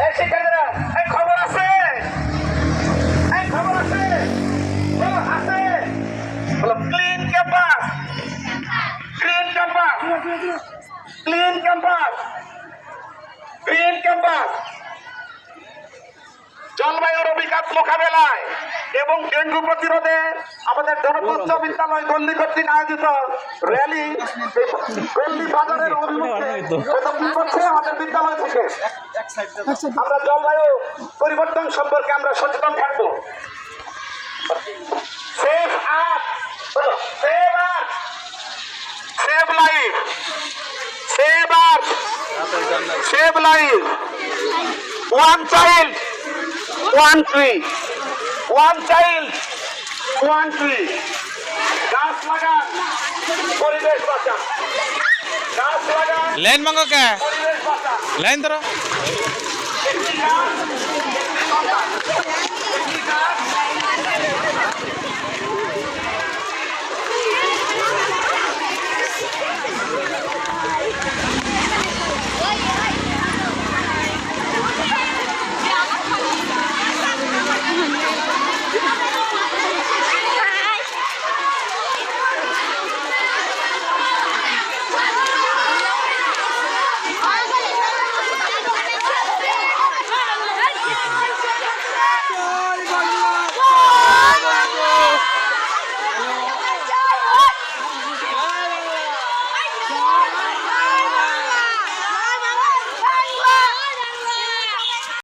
এই শিক্ষার্থীরা, এই খবর আছে, এই খবর আছে, আছে বলো clean campus, clean campus, clean campus, green campus. জলবায়ুর অভিঘাত মোকাবেলায় এবং ডেঙ্গু প্রতিরোধে আমাদের জনপ্রচ্ছ বিদ্যালয় গল্লি কর্তৃক আয়োজিত র্যালি গল্লি বাজারের অভিমুখে প্রথম দিন করছে আমাদের বিদ্যালয় থেকে। আমরা জলবায়ু পরিবর্তন সম্পর্কে আমরা সচেতন থাকবো। Save earth, save earth, save life, save earth, save life. One child, one tree, one child, one tree. গাছ লাগান, পরিবেশ বাঁচান। গাছ লাগান, লাইন মাঙ্গো কে পরিবেশ বাঁচান। লাইন ধরো। একটি গাছ, একটি গাছ,